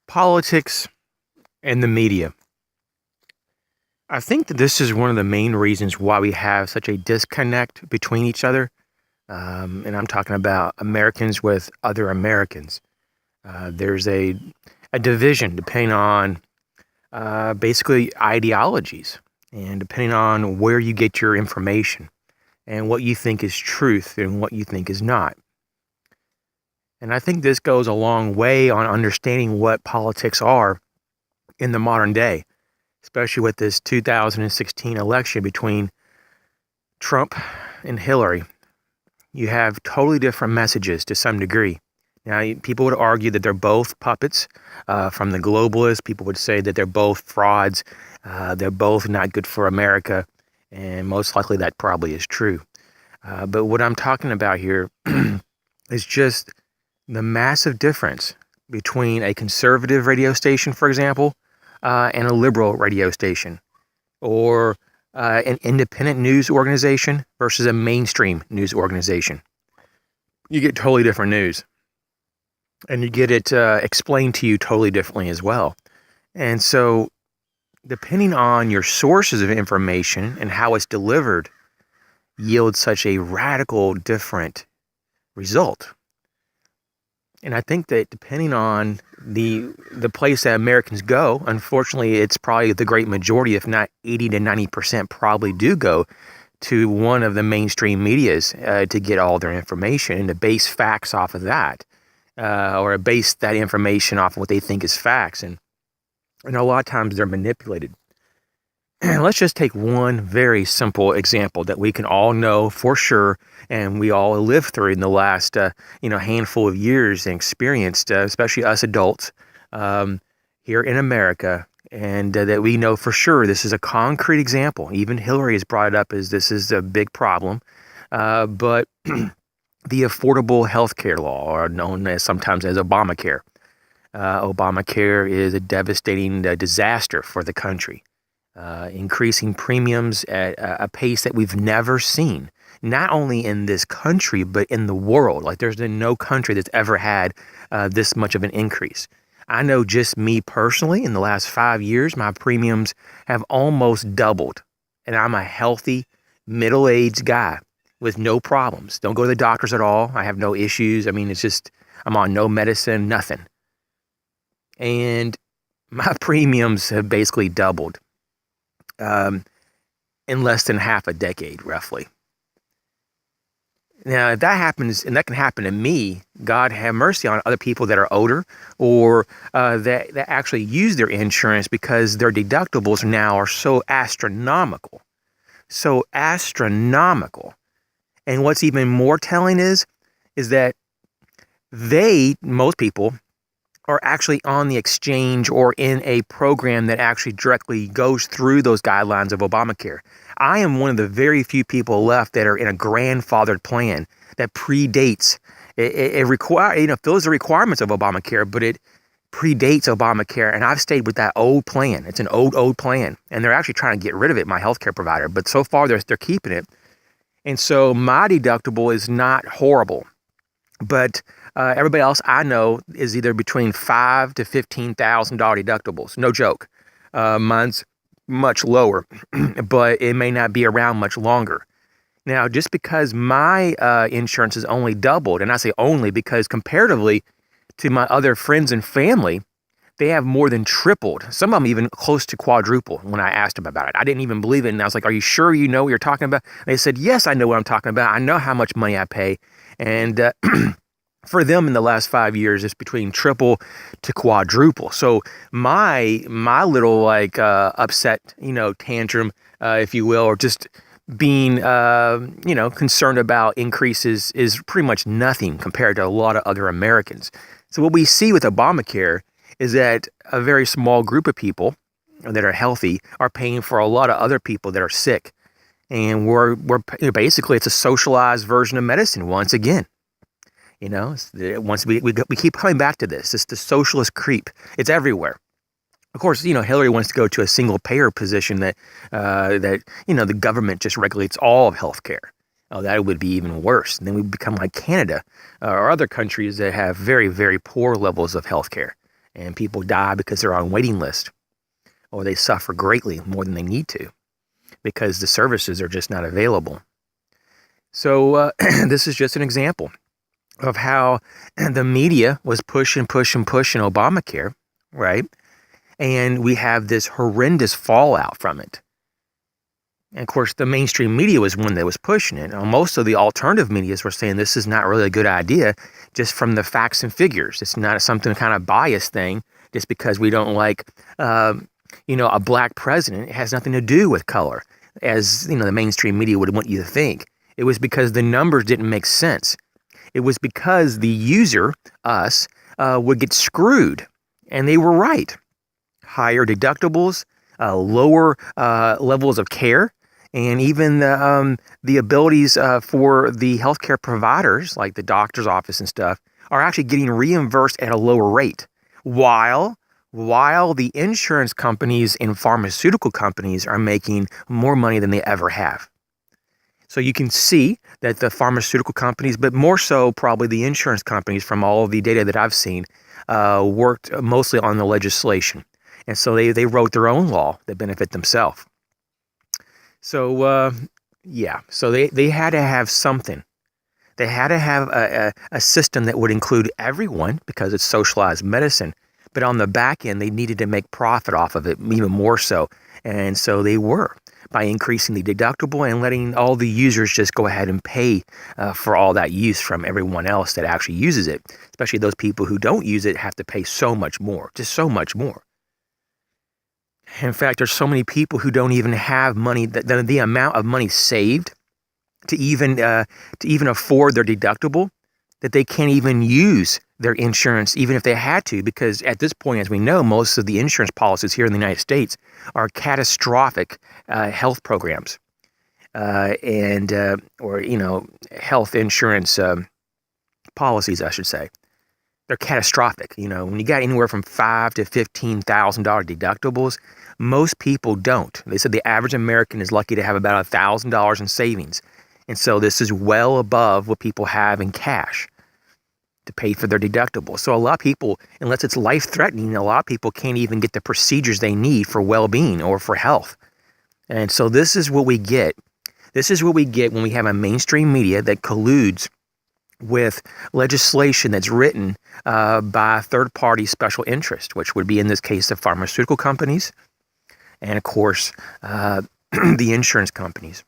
Politics and the media. I think that this is one of the main reasons why we have such a disconnect between each other. And I'm talking about Americans with other Americans. There's a division depending on basically ideologies and depending on where you get your information and what you think is truth and what you think is not. And I think this goes a long way on understanding what politics are in the modern day, especially with this 2016 election between Trump and Hillary. You have totally different messages to some degree. Now, people would argue that they're both puppets from the globalists. People would say that they're both frauds. They're both not good for America. And most likely that probably is true. But what I'm talking about here is just the massive difference between a conservative radio station, for example, and a liberal radio station, or an independent news organization versus a mainstream news organization. You get totally different news, and you get it explained to you totally differently as well. And so, depending on your sources of information and how it's delivered, yields such a radical different result. And I think that depending on the place that Americans go, unfortunately, it's probably the great majority, if not 80 to 90%, probably do go to one of the mainstream medias to get all their information and to base facts off of that, or base that information off of what they think is facts. And a lot of times they're manipulated. Let's just take one very simple example that we can all know for sure, and we all lived through in the last, handful of years and experienced, especially us adults here in America, and that we know for sure this is a concrete example. Even Hillary has brought it up as this is a big problem, but the Affordable Health Care Law, or known as sometimes as Obamacare. Obamacare is a devastating disaster for the country. Increasing premiums at a pace that we've never seen, not only in this country, but in the world. Like there's been no country that's ever had this much of an increase. I know just me personally, in the last 5 years, my premiums have almost doubled. And I'm a healthy, middle-aged guy with no problems. Don't go to the doctors at all. I have no issues. I mean, it's just, I'm on no medicine, nothing. And my premiums have basically doubled. In less than half a decade, roughly. Now, if that happens, and that can happen to me, God have mercy on other people that are older or that actually use their insurance because their deductibles now are so astronomical. So astronomical. And what's even more telling is that most people, are actually on the exchange or in a program that actually directly goes through those guidelines of Obamacare. I am one of the very few people left that are in a grandfathered plan that predates, fills the requirements of Obamacare, but it predates Obamacare, and I've stayed with that old plan. It's an old plan, and they're actually trying to get rid of it, my healthcare provider, but so far they're keeping it. And so my deductible is not horrible, but everybody else I know is either between $5,000 to $15,000 deductibles. No joke. Mine's much lower, but it may not be around much longer. Now, just because my insurance is only doubled, and I say only because comparatively to my other friends and family, they have more than tripled. Some of them even close to quadruple when I asked them about it. I didn't even believe it, and I was like, are you sure you know what you're talking about? And they said, yes, I know what I'm talking about. I know how much money I pay. And for them in the last 5 years, it's between triple to quadruple. So my little upset, tantrum, if you will, or just being, concerned about increases is pretty much nothing compared to a lot of other Americans. So what we see with Obamacare is that a very small group of people that are healthy are paying for a lot of other people that are sick. And we're basically, it's a socialized version of medicine once again. Once we keep coming back to this, it's the socialist creep. It's everywhere. Of course, Hillary wants to go to a single payer position that the government just regulates all of healthcare. Oh, that would be even worse. And then we become like Canada or other countries that have very, very poor levels of healthcare. and people die because they're on waiting list, or they suffer greatly more than they need to because the services are just not available. So this is just an example of how the media was pushing Obamacare, right? And we have this horrendous fallout from it. And of course, the mainstream media was one that was pushing it. Most of the alternative medias were saying this is not really a good idea, just from the facts and figures. It's not something kind of biased thing, just because we don't like, a black president. It has nothing to do with color, as the mainstream media would want you to think. It was because the numbers didn't make sense. It was because the user, us, would get screwed, and they were right. Higher deductibles, lower levels of care, and even the abilities for the healthcare providers, like the doctor's office and stuff, are actually getting reimbursed at a lower rate, while the insurance companies and pharmaceutical companies are making more money than they ever have. So you can see that the pharmaceutical companies, but more so probably the insurance companies, from all of the data that I've seen, worked mostly on the legislation. And so they wrote their own law that benefit themselves. So, so they had to have something. They had to have a system that would include everyone, because it's socialized medicine. But on the back end, they needed to make profit off of it, even more so. And so they were, by increasing the deductible and letting all the users just go ahead and pay for all that use from everyone else that actually uses it. Especially those people who don't use it have to pay so much more, just so much more. In fact, there's so many people who don't even have money, the amount of money saved to even afford their deductible, that they can't even use their insurance, even if they had to, because at this point, as we know, most of the insurance policies here in the United States are catastrophic health programs or health insurance policies, I should say. They're catastrophic. When you got anywhere from $5,000 to $15,000 deductibles, most people don't. They said the average American is lucky to have about $1,000 in savings. And so this is well above what people have in cash to pay for their deductible. So a lot of people, unless it's life-threatening, a lot of people can't even get the procedures they need for well-being or for health. And so this is what we get. This is what we get when we have a mainstream media that colludes with legislation that's written by third-party special interest, which would be in this case the pharmaceutical companies and, of course, the insurance companies.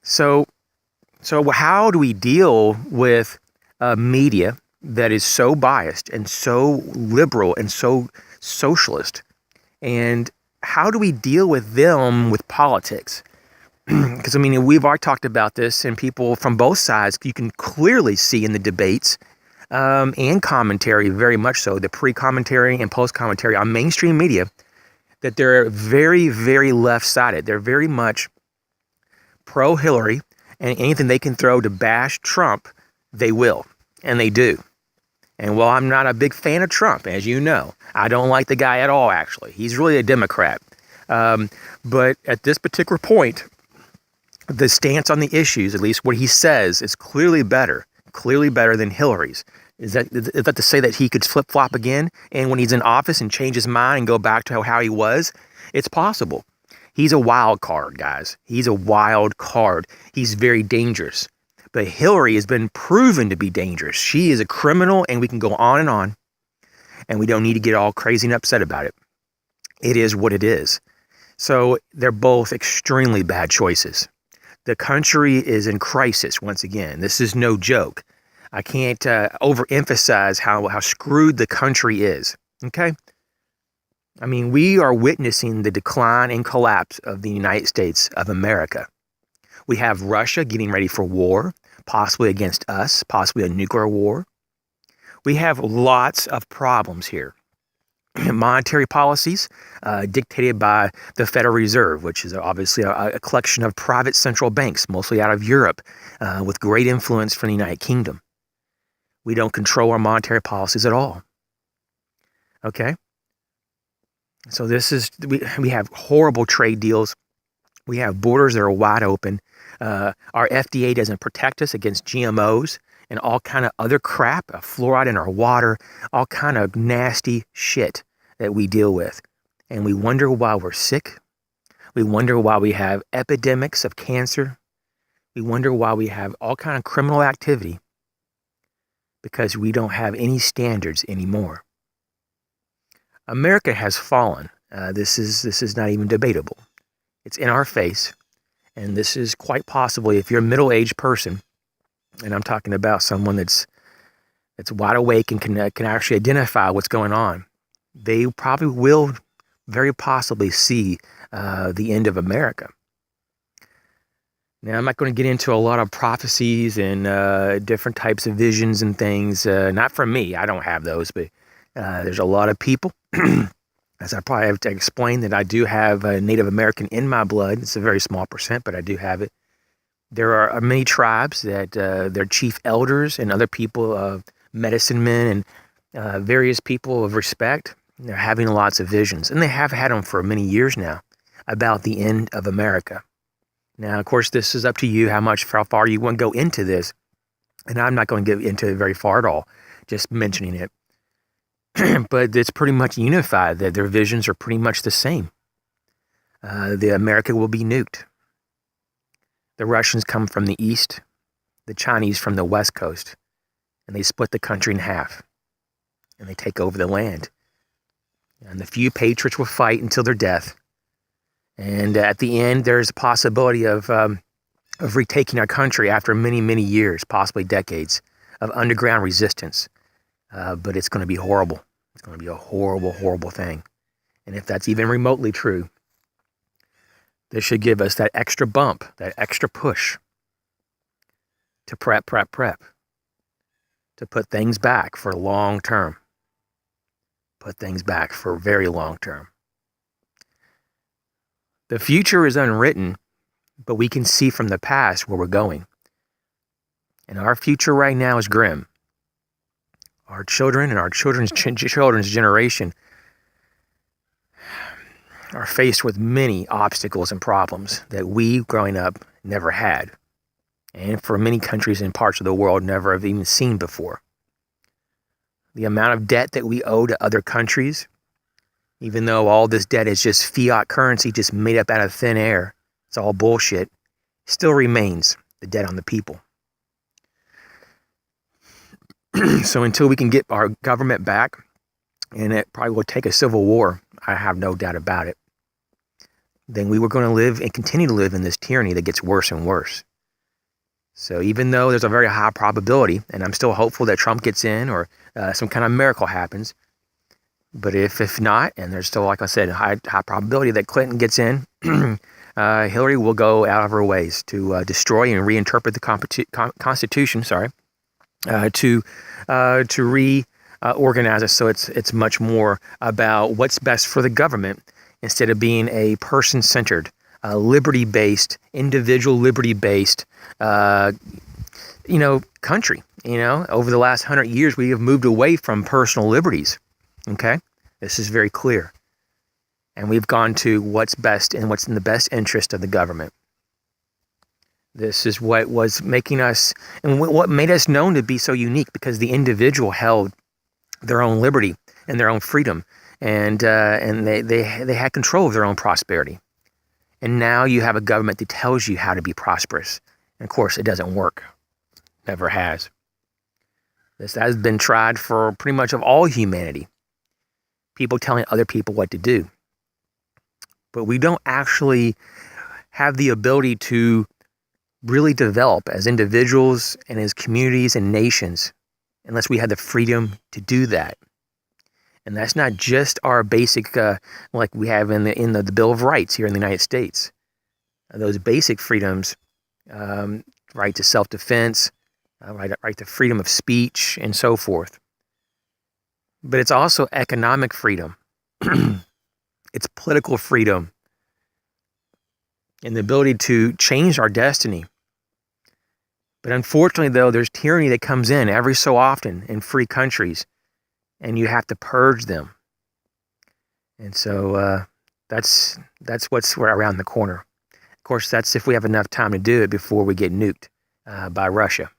So how do we deal with media that is so biased and so liberal and so socialist? And how do we deal with them with politics? Because, we've already talked about this, and people from both sides, you can clearly see in the debates and commentary, very much so, the pre-commentary and post-commentary on mainstream media, that they're very, very left-sided. They're very much pro-Hillary, and anything they can throw to bash Trump, they will, and they do. And while I'm not a big fan of Trump, as you know, I don't like the guy at all, actually. He's really a Democrat. But at this particular point, the stance on the issues, at least what he says, is clearly better than Hillary's. Is that to say that he could flip-flop again, and when he's in office and change his mind and go back to how he was? It's possible. He's a wild card, guys. He's a wild card. He's very dangerous. But Hillary has been proven to be dangerous. She is a criminal, and we can go on, and we don't need to get all crazy and upset about it. It is what it is. So they're both extremely bad choices. The country is in crisis once again. This is no joke. I can't overemphasize how screwed the country is. Okay? We are witnessing the decline and collapse of the United States of America. We have Russia getting ready for war, possibly against us, possibly a nuclear war. We have lots of problems here. Monetary policies dictated by the Federal Reserve, which is obviously a collection of private central banks, mostly out of Europe, with great influence from the United Kingdom. We don't control our monetary policies at all. Okay? So we have horrible trade deals. We have borders that are wide open. Our FDA doesn't protect us against GMOs. and all kind of other crap, fluoride in our water, all kind of nasty shit that we deal with. And we wonder why we're sick. We wonder why we have epidemics of cancer. We wonder why we have all kind of criminal activity, because we don't have any standards anymore. America has fallen. This is not even debatable. It's in our face. And this is quite possibly, if you're a middle-aged person, and I'm talking about someone that's wide awake and can actually identify what's going on, they probably will very possibly see the end of America. Now, I'm not going to get into a lot of prophecies and different types of visions and things. Not from me. I don't have those, but there's a lot of people, as I probably have to explain, that I do have Native American in my blood. It's a very small percent, but I do have it. There are many tribes that their chief elders and other people, medicine men and various people of respect, they're having lots of visions. And they have had them for many years now about the end of America. Now, of course, this is up to you how far you want to go into this. And I'm not going to get into it very far at all, just mentioning it. But it's pretty much unified that their visions are pretty much the same. The America will be nuked. The Russians come from the east, the Chinese from the west coast, and they split the country in half, and they take over the land. And the few patriots will fight until their death. And at the end, there's a possibility of retaking our country after many, many years, possibly decades, of underground resistance. But it's going to be horrible. It's going to be a horrible, horrible thing. And if that's even remotely true, this should give us that extra bump, that extra push to prep, to put things back for long term. Put things back for very long term. The future is unwritten, but we can see from the past where we're going. And our future right now is grim. Our children and our children's generation are faced with many obstacles and problems that we, growing up, never had. And for many countries and parts of the world, never have even seen before. The amount of debt that we owe to other countries, even though all this debt is just fiat currency, just made up out of thin air, it's all bullshit, still remains the debt on the people. So until we can get our government back, and it probably will take a civil war, I have no doubt about it, then we were going to live and continue to live in this tyranny that gets worse and worse. So even though there's a very high probability, and I'm still hopeful that Trump gets in or some kind of miracle happens, but if not, and there's still, like I said, high probability that Clinton gets in, Hillary will go out of her ways to destroy and reinterpret the Constitution, to reorganize it so it's much more about what's best for the government instead of being a person-centered, liberty-based, individual liberty-based, country. Over the last 100 years, we have moved away from personal liberties. Okay, this is very clear, and we've gone to what's best and what's in the best interest of the government. This is what was making us, and what made us known to be so unique, because the individual held their own liberty and their own freedom, and they had control of their own prosperity. And now you have a government that tells you how to be prosperous. And of course, it doesn't work. Never has. This has been tried for pretty much of all humanity. People telling other people what to do. But we don't actually have the ability to really develop as individuals and as communities and nations unless we have the freedom to do that. And that's not just our basic, like we have in the Bill of Rights here in the United States. Those basic freedoms, right to self-defense, right to freedom of speech, and so forth. But it's also economic freedom. It's political freedom. And the ability to change our destiny. But unfortunately, though, there's tyranny that comes in every so often in free countries, and you have to purge them. And so that's what's around the corner. Of course, that's if we have enough time to do it before we get nuked by Russia.